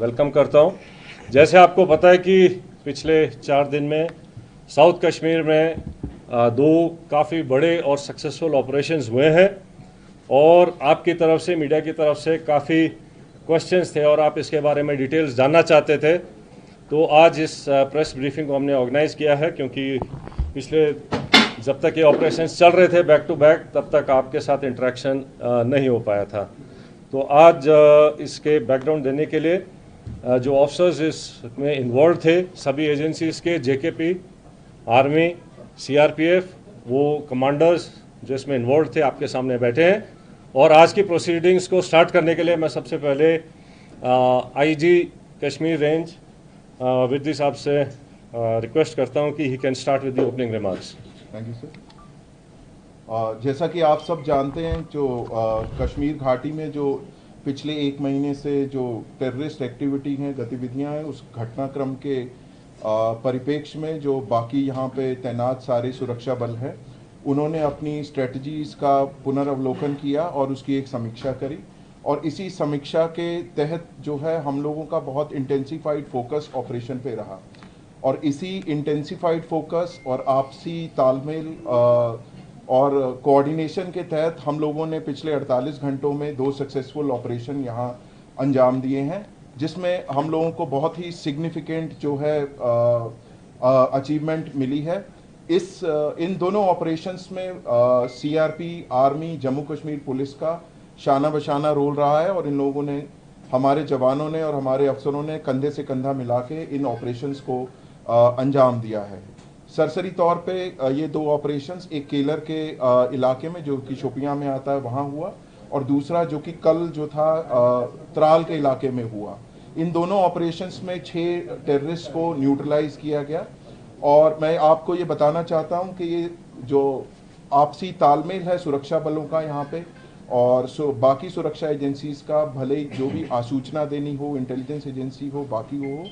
Welcome करता हूं। जैसे आपको पता है कि पिछले 4 दिन में साउथ कश्मीर में 2 काफ़ी बड़े और सक्सेसफुल ऑपरेशंस हुए हैं और आपकी तरफ से, मीडिया की तरफ से काफ़ी क्वेश्चंस थे और आप इसके बारे में डिटेल्स जानना चाहते थे। तो आज इस प्रेस ब्रीफिंग को हमने ऑर्गेनाइज़ किया है क्योंकि पिछले जब तक ये ऑपरेशंस चल रहे थे बैक टू बैक, तब तक आपके साथ इंटरेक्शन नहीं हो पाया था। तो आज इसके बैकग्राउंड देने के लिए जो ऑफिसर्स इसमें इन्वॉल्व थे, सभी एजेंसीज के, जेकेपी, आर्मी, सीआरपीएफ, वो कमांडर्स जो इसमें इन्वॉल्व थे आपके सामने बैठे हैं। और आज की प्रोसीडिंग्स को स्टार्ट करने के लिए मैं सबसे पहले आईजी कश्मीर रेंज विद्री साहब से रिक्वेस्ट करता हूं कि he can start with the opening remarks. Thank you sir. जैसा कि आप सब जानते हैं, जो कश्मीर घाटी में जो पिछले 1 महीने से जो टेररिस्ट एक्टिविटी हैं, गतिविधियां हैं, उस घटनाक्रम के परिप्रेक्ष्य में जो बाकी यहाँ पे तैनात सारे सुरक्षा बल हैं, उन्होंने अपनी स्ट्रेटजीज़ का पुनर्वलोकन किया और उसकी एक समीक्षा करी। और इसी समीक्षा के तहत जो है हम लोगों का बहुत इंटेंसिफाइड फोकस ऑपरेशन पे रहा और इसी इंटेंसिफाइड फोकस और आपसी तालमेल और कोऑर्डिनेशन के तहत हम लोगों ने पिछले 48 घंटों में 2 सक्सेसफुल ऑपरेशन यहाँ अंजाम दिए हैं, जिसमें हम लोगों को बहुत ही सिग्निफिकेंट जो है अचीवमेंट मिली है। इन दोनों ऑपरेशंस में CRP, army, Jammu Kashmir police का शाना बशाना रोल रहा है और इन लोगों ने, हमारे जवानों ने और हमारे अफसरों ने कंधे से कंधा मिला के इन ऑपरेशंस को अंजाम दिया है। सरसरी तौर पे ये 2 ऑपरेशंस, एक केलर के इलाके में जो कि शोपियां में आता है वहाँ हुआ और दूसरा जो कि कल जो था त्राल के इलाके में हुआ। इन दोनों ऑपरेशंस में 6 टेररिस्ट को न्यूट्रलाइज किया गया। और मैं आपको ये बताना चाहता हूँ कि ये जो आपसी तालमेल है सुरक्षा बलों का यहाँ पे और बाकी सुरक्षा एजेंसीज का, भले ही जो भी आसूचना देनी हो, इंटेलिजेंस एजेंसी हो, बाकी हो,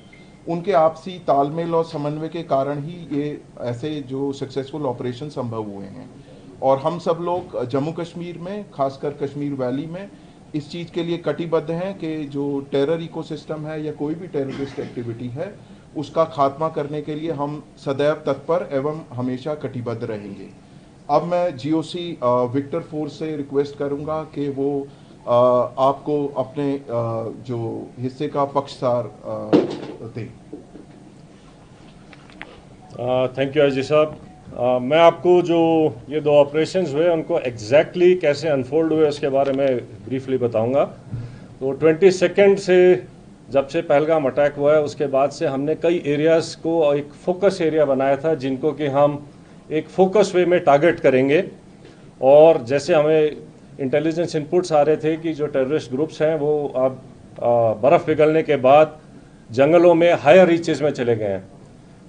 उनके आपसी तालमेल और समन्वय के कारण ही ये ऐसे जो सक्सेसफुल ऑपरेशन संभव हुए हैं। और हम सब लोग जम्मू कश्मीर में, खासकर कश्मीर वैली में, इस चीज़ के लिए कटिबद्ध हैं कि जो टेरर इकोसिस्टम है या कोई भी टेररिस्ट एक्टिविटी है, उसका खात्मा करने के लिए हम सदैव तत्पर एवं हमेशा कटिबद्ध रहेंगे। अब मैं जीओसी विक्टर फोर्स से रिक्वेस्ट करूंगा कि वो आपको अपने जो हिस्से का पक्षसार दें। थैंक यू अजय साहब। मैं आपको जो ये 2 ऑपरेशंस हुए उनको एग्जैक्टली कैसे अनफोल्ड हुए उसके बारे में ब्रीफली बताऊंगा। तो 22 से जब से पहलगाम अटैक हुआ है उसके बाद से हमने कई एरियाज़ को एक फोकस एरिया बनाया था, जिनको कि हम एक फोकस वे में टारगेट करेंगे। और जैसे हमें इंटेलिजेंस इनपुट्स आ रहे थे कि जो टेररिस्ट ग्रुप्स हैं वो अब बर्फ़ पिघलने के बाद जंगलों में हायर रीचेस में चले गए हैं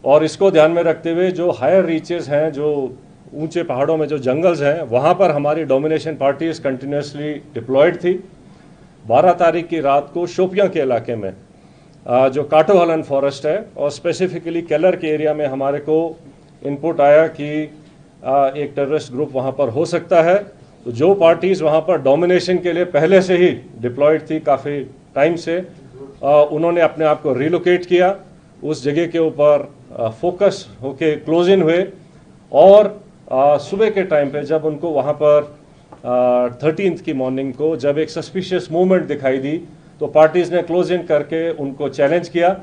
और इसको ध्यान में रखते हुए जो हायर रीचेस हैं, जो ऊंचे पहाड़ों में जो जंगल्स हैं, वहाँ पर हमारी डोमिनेशन पार्टीज कंटिन्यूसली डिप्लॉयड थी। 12 तारीख की रात को शोपियां के इलाके में जो काटोहलन फॉरेस्ट है और स्पेसिफिकली केलर के एरिया में हमारे को इनपुट आया कि एक टेररिस्ट ग्रुप वहाँ पर हो सकता है। तो जो पार्टीज़ वहाँ पर डोमिनेशन के लिए पहले से ही डिप्लॉयड थी काफ़ी टाइम से, उन्होंने अपने आप को रिलोकेट किया, उस जगह के ऊपर फोकस होके क्लोज इन हुए। और सुबह के टाइम पे जब उनको वहाँ पर 13th की मॉर्निंग को जब एक सस्पिशियस मूवमेंट दिखाई दी तो पार्टीज़ ने क्लोज इन करके उनको चैलेंज किया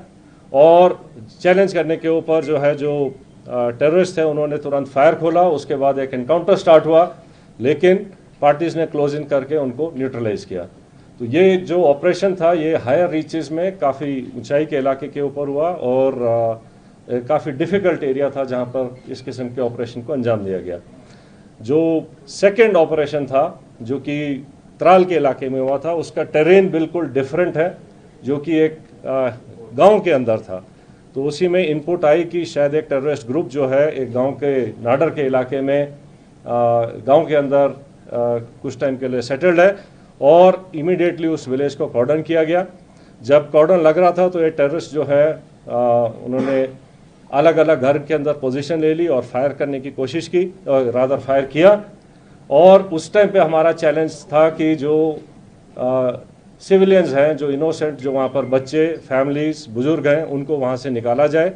और चैलेंज करने के ऊपर जो है जो टेररिस्ट है उन्होंने तुरंत फायर खोला। उसके बाद एक एनकाउंटर स्टार्ट हुआ, लेकिन पार्टीज़ ने क्लोज इन करके उनको न्यूट्रलाइज किया। तो ये जो ऑपरेशन था ये हायर रीचेस में काफ़ी ऊंचाई के इलाके के ऊपर हुआ और काफ़ी डिफ़िकल्ट एरिया था जहाँ पर इस किस्म के ऑपरेशन को अंजाम दिया गया। जो सेकेंड ऑपरेशन था जो कि त्राल के इलाके में हुआ था, उसका टेरेन बिल्कुल डिफरेंट है, जो कि एक गांव के अंदर था। तो उसी में इनपुट आई कि शायद एक टेररिस्ट ग्रुप जो है एक गांव के नाडर के इलाके में गांव के अंदर कुछ टाइम के लिए सेटल्ड है और इमीडिएटली उस विलेज को कॉर्डन किया गया। जब कॉर्डन लग रहा था तो ये टेररिस्ट जो है उन्होंने अलग अलग घर के अंदर पोजीशन ले ली और फायर करने की कोशिश की, रादर फायर किया। और उस टाइम पे हमारा चैलेंज था कि जो सिविलियंस हैं जो इनोसेंट, जो वहाँ पर बच्चे, फैमिलीज, बुजुर्ग हैं, उनको वहाँ से निकाला जाए।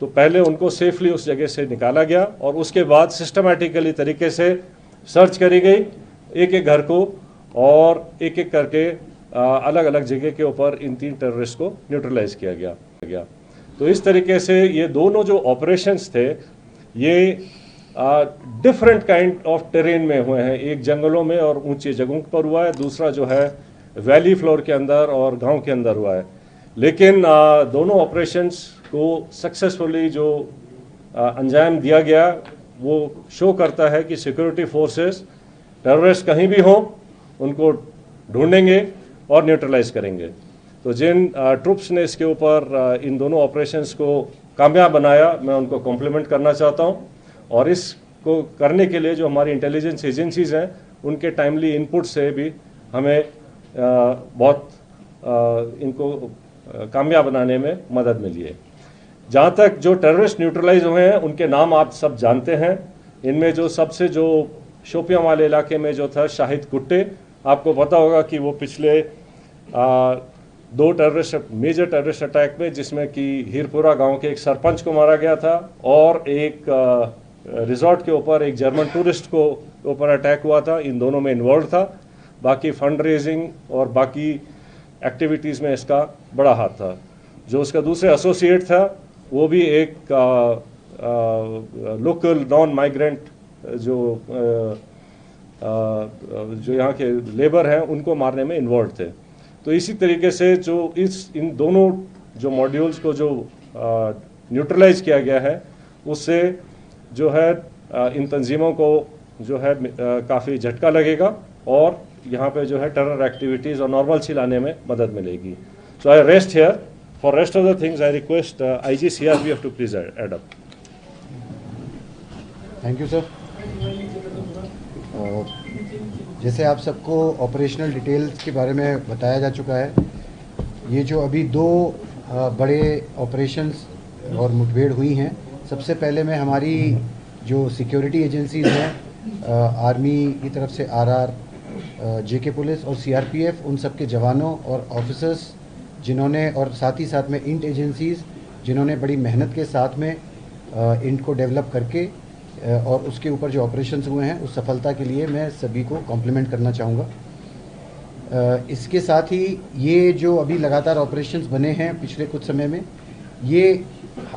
तो पहले उनको सेफली उस जगह से निकाला गया और उसके बाद सिस्टमैटिकली तरीके से सर्च करी गई एक एक घर को, और एक एक करके अलग अलग जगह के ऊपर इन 3 टेररिस्ट को न्यूट्रलाइज किया गया। तो इस तरीके से ये दोनों जो ऑपरेशंस थे ये डिफरेंट काइंड ऑफ टेरेन में हुए हैं। एक जंगलों में और ऊंची जगहों पर हुआ है, दूसरा जो है वैली फ्लोर के अंदर और गांव के अंदर हुआ है। लेकिन दोनों ऑपरेशंस को सक्सेसफुली जो अंजाम दिया गया वो शो करता है कि सिक्योरिटी फोर्सेस टेररिस्ट कहीं भी हों उनको ढूंढेंगे और न्यूट्रलाइज करेंगे। तो जिन ट्रुप्स ने इसके ऊपर इन दोनों ऑपरेशंस को कामयाब बनाया, मैं उनको कॉम्प्लीमेंट करना चाहता हूं। और इसको करने के लिए जो हमारी इंटेलिजेंस एजेंसीज हैं उनके टाइमली इनपुट से भी हमें बहुत इनको कामयाब बनाने में मदद मिली है। जहाँ तक जो टेररिस्ट न्यूट्रलाइज हुए हैं उनके नाम आप सब जानते हैं। इनमें जो सबसे जो शोपियां वाले इलाके में जो था शाहिद कुट्टे, आपको पता होगा कि वो पिछले 2 मेजर टेररिस्ट अटैक में, जिसमें कि हीरपुरा गांव के एक सरपंच को मारा गया था और एक रिजॉर्ट के ऊपर एक जर्मन टूरिस्ट को ऊपर अटैक हुआ था, इन दोनों में इन्वॉल्व था। बाकी फंड रेजिंग और बाकी एक्टिविटीज़ में इसका बड़ा हाथ था। जो उसका दूसरे एसोसिएट था वो भी एक लोकल नॉन माइग्रेंट जो यहाँ के लेबर हैं उनको मारने में इन्वॉल्व थे। तो इसी तरीके से जो इन दोनों जो मॉड्यूल्स को जो न्यूट्रलाइज किया गया है उससे जो है इन तंजीमों को जो है काफ़ी झटका लगेगा और यहाँ पे जो है टेरर एक्टिविटीज़ और नॉर्मलसी लाने में मदद मिलेगी। So I rest here. For rest of the things I request IG CRPF to please add up. Thank you sir. जैसे आप सबको ऑपरेशनल डिटेल्स के बारे में बताया जा चुका है, ये जो अभी 2 बड़े ऑपरेशंस और मुठभेड़ हुई हैं, सबसे पहले मैं हमारी जो सिक्योरिटी एजेंसीज हैं, आर्मी की तरफ से RR, JK पुलिस और CRPF, उन सब के जवानों और ऑफिसर्स जिन्होंने, और साथ ही साथ में इंट एजेंसीज़ जिन्होंने बड़ी मेहनत के साथ में इंट को डेवलप करके और उसके ऊपर जो ऑपरेशंस हुए हैं उस सफलता के लिए मैं सभी को कॉम्प्लीमेंट करना चाहूँगा। इसके साथ ही ये जो अभी लगातार ऑपरेशंस बने हैं पिछले कुछ समय में, ये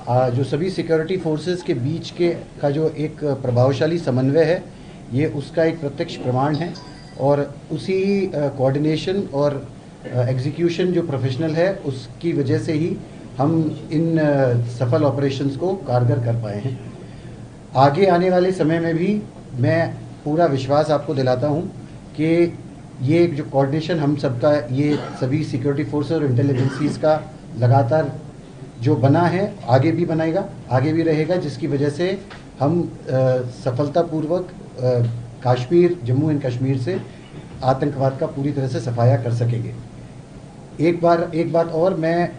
जो सभी सिक्योरिटी फोर्सेस के बीच के का जो एक प्रभावशाली समन्वय है, ये उसका एक प्रत्यक्ष प्रमाण है। और उसी कोऑर्डिनेशन और एग्जीक्यूशन जो प्रोफेशनल है उसकी वजह से ही हम इन सफल ऑपरेशंस को कारगर कर पाए हैं। आगे आने वाले समय में भी मैं पूरा विश्वास आपको दिलाता हूं कि ये जो कोऑर्डिनेशन हम सबका, ये सभी सिक्योरिटी फोर्सेस और इंटेलिजेंसीज का लगातार जो बना है आगे भी बनाएगा, आगे भी रहेगा, जिसकी वजह से हम सफलतापूर्वक कश्मीर, जम्मू एंड कश्मीर से आतंकवाद का पूरी तरह से सफाया कर सकेंगे। एक बात और, मैं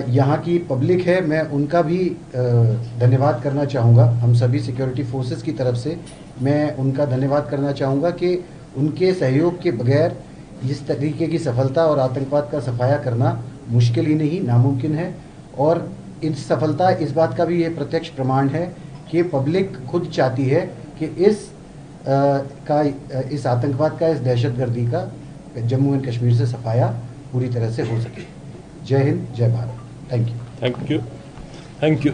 यहाँ की पब्लिक है, मैं उनका भी धन्यवाद करना चाहूँगा। हम सभी सिक्योरिटी फोर्सेस की तरफ से मैं उनका धन्यवाद करना चाहूँगा कि उनके सहयोग के बगैर इस तरीके की सफलता और आतंकवाद का सफाया करना मुश्किल ही नहीं, नामुमकिन है। और इस सफलता इस बात का भी ये प्रत्यक्ष प्रमाण है कि पब्लिक खुद चाहती है कि इस आतंकवाद का, इस दहशतगर्दी का जम्मू एंड कश्मीर से सफाया पूरी तरह से हो सके। जय हिंद, जय Bharat. Thank you. Thank you.